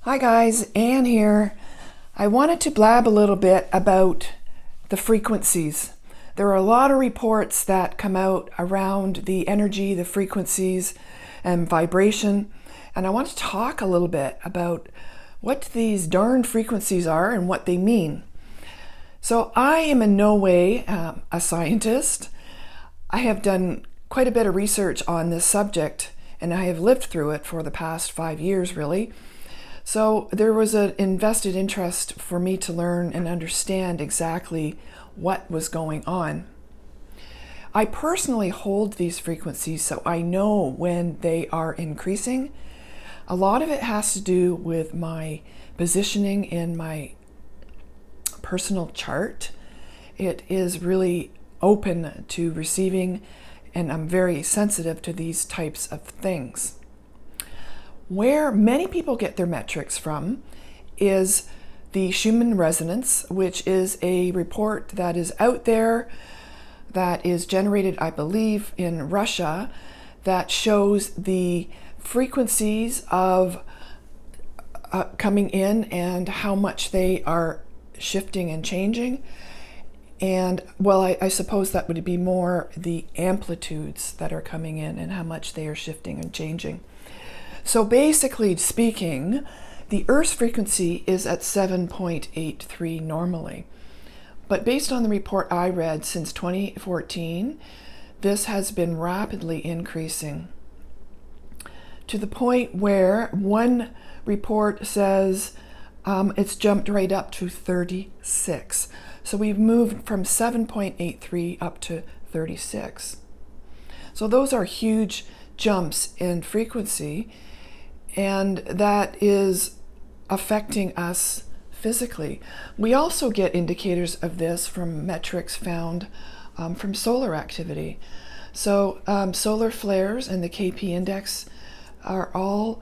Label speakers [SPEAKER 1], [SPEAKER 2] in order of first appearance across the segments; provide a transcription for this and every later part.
[SPEAKER 1] Hi guys, Anne here. I wanted to blab a little bit about the frequencies. There are a lot of reports that come out around the energy, the frequencies, and vibration. And I want to talk a little bit about what these darn frequencies are and what they mean. So I am in no way a scientist. I have done quite a bit of research on this subject, and I have lived through it for the past 5 years, really. So there was an invested interest for me to learn and understand exactly what was going on. I personally hold these frequencies, so I know when they are increasing. A lot of it has to do with my positioning in my personal chart. It is really open to receiving, and I'm very sensitive to these types of things. Where many people get their metrics from is the Schumann resonance, which is a report that is out there that is generated, I believe, in Russia, that shows the frequencies of coming in and how much they are shifting and changing. And well, I suppose that would be more the amplitudes that are coming in and how much they are shifting and changing. So basically speaking, the Earth's frequency is at 7.83 normally. But based on the report I read since 2014, this has been rapidly increasing to the point where one report says it's jumped right up to 36. So we've moved from 7.83 up to 36. So those are huge jumps in frequency. And that is affecting us physically. We also get indicators of this from metrics found from solar activity. So solar flares and the KP index are all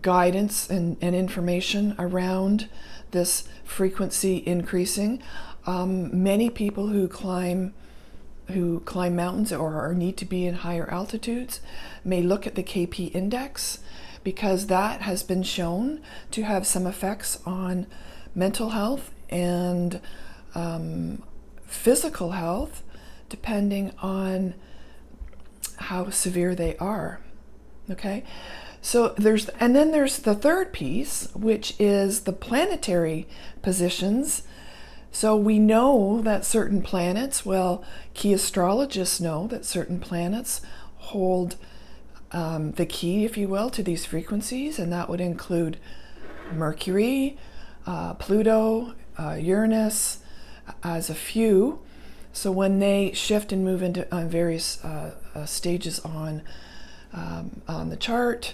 [SPEAKER 1] guidance and information around this frequency increasing. Many people who climb mountains or need to be in higher altitudes may look at the KP index, because that has been shown to have some effects on mental health and physical health, depending on how severe they are. Okay, so there's the third piece, which is the planetary positions. So we know that certain planets, key astrologists know that certain planets hold the key, if you will, to these frequencies, and that would include Mercury, Pluto, Uranus, as a few. So when they shift and move into various stages on the chart,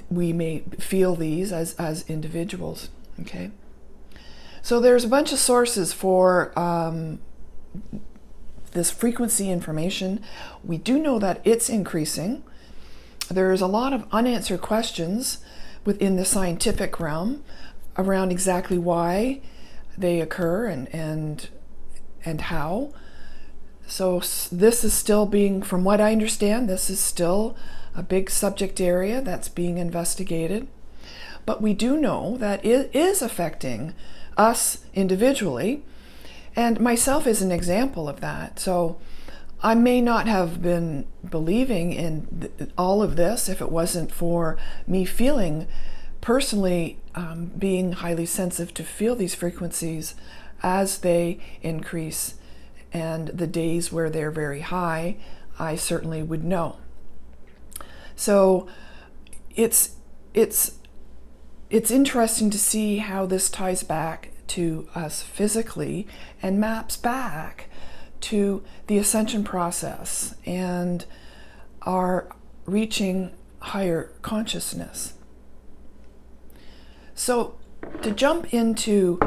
[SPEAKER 1] we may feel these as individuals. Okay. So there's a bunch of sources for this frequency information. We do know that it's increasing. There's a lot of unanswered questions within the scientific realm around exactly why they occur and how. So this is still being, from what I understand, this is still a big subject area that's being investigated. But we do know that it is affecting us individually, and myself is an example of that. So I may not have been believing in all of this if it wasn't for me feeling personally being highly sensitive to feel these frequencies as they increase, and the days where they're very high, I certainly would know. So it's interesting to see how this ties back to us physically and maps back to the ascension process and our reaching higher consciousness. So to jump into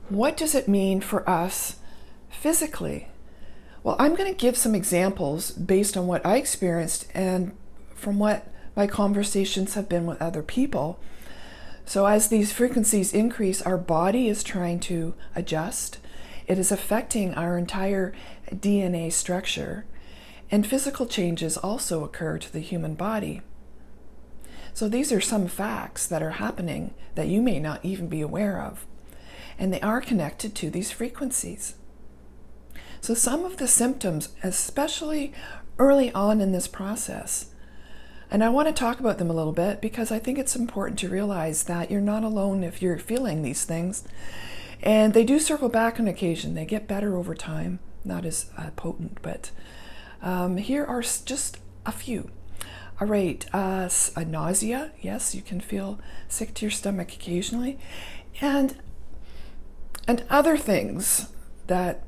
[SPEAKER 1] what does it mean for us physically? Well, I'm going to give some examples based on what I experienced and from what my conversations have been with other people. So as these frequencies increase, our body is trying to adjust. It is affecting our entire DNA structure, and physical changes also occur to the human body. So these are some facts that are happening that you may not even be aware of. And they are connected to these frequencies. So some of the symptoms, especially early on in this process, and I want to talk about them a little bit because I think it's important to realize that you're not alone if you're feeling these things. And they do circle back on occasion. They get better over time, not as potent, but here are just a few. All right, a nausea. Yes, you can feel sick to your stomach occasionally. And other things that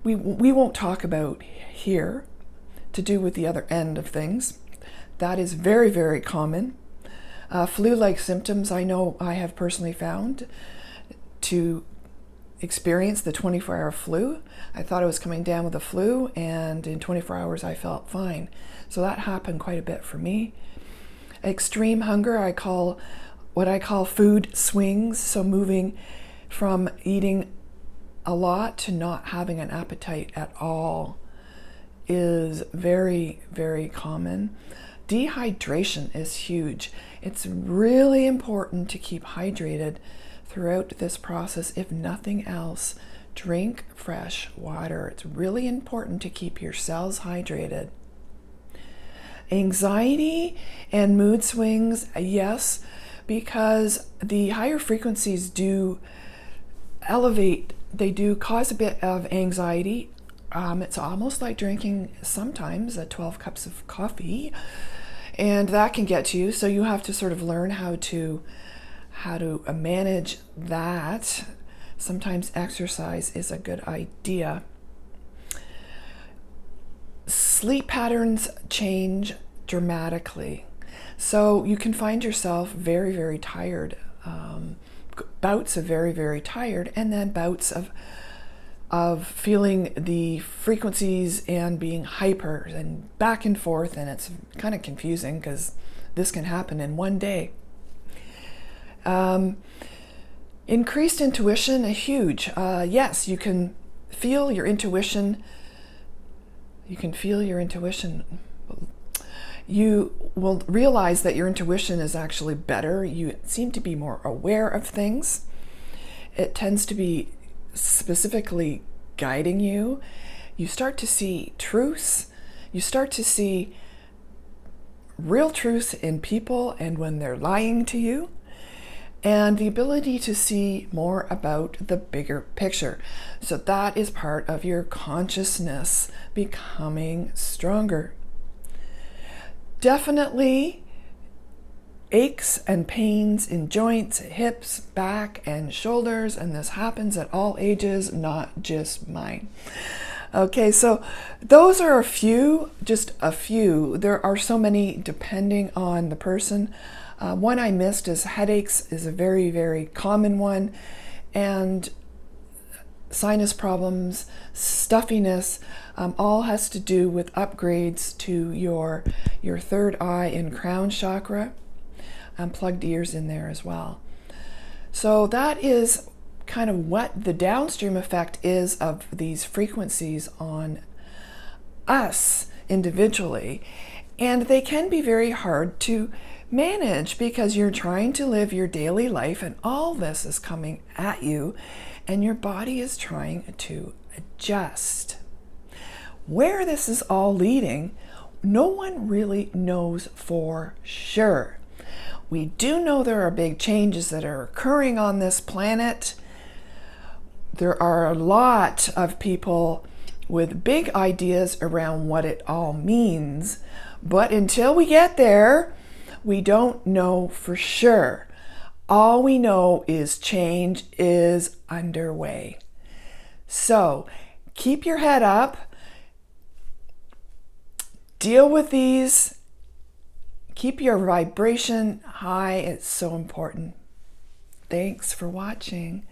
[SPEAKER 1] we won't talk about here to do with the other end of things. That is very, very common. Flu-like symptoms, I know I have personally found to experience the 24-hour flu. I thought I was coming down with a flu, and in 24 hours I felt fine. So that happened quite a bit for me. Extreme hunger, I call what I call food swings, so moving from eating a lot to not having an appetite at all is very, very common. Dehydration is huge. It's really important to keep hydrated throughout this process. If nothing else, drink fresh water. It's really important to keep your cells hydrated. Anxiety and mood swings, yes, because the higher frequencies do elevate, they do cause a bit of anxiety. It's almost like drinking sometimes 12 cups of coffee, and that can get to you. So you have to sort of learn how to manage that. Sometimes exercise is a good idea. Sleep patterns change dramatically. So you can find yourself very, very tired, bouts of very, very tired, and then bouts of feeling the frequencies and being hyper and back and forth, and it's kind of confusing because this can happen in one day. Increased intuition, huge. Yes, you can feel your intuition. You can feel your intuition. You will realize that your intuition is actually better. You seem to be more aware of things. It tends to be specifically guiding you. You start to see truths. You start to see real truths in people and when they're lying to you. And the ability to see more about the bigger picture. So that is part of your consciousness becoming stronger. Definitely aches and pains in joints, hips, back, and shoulders, and this happens at all ages, not just mine. Okay, so those are a few, just a few. There are so many depending on the person. One I missed is headaches is a very, very common one, and sinus problems, stuffiness, all has to do with upgrades to your third eye and crown chakra, and plugged ears in there as well. So that is kind of what the downstream effect is of these frequencies on us individually. And they can be very hard to manage because you're trying to live your daily life and all this is coming at you and your body is trying to adjust. Where this is all leading, no one really knows for sure. We do know there are big changes that are occurring on this planet. There are a lot of people with big ideas around what it all means, but until we get there, we don't know for sure. All we know is change is underway. So keep your head up, deal with these, keep your vibration high. It's so important. Thanks for watching.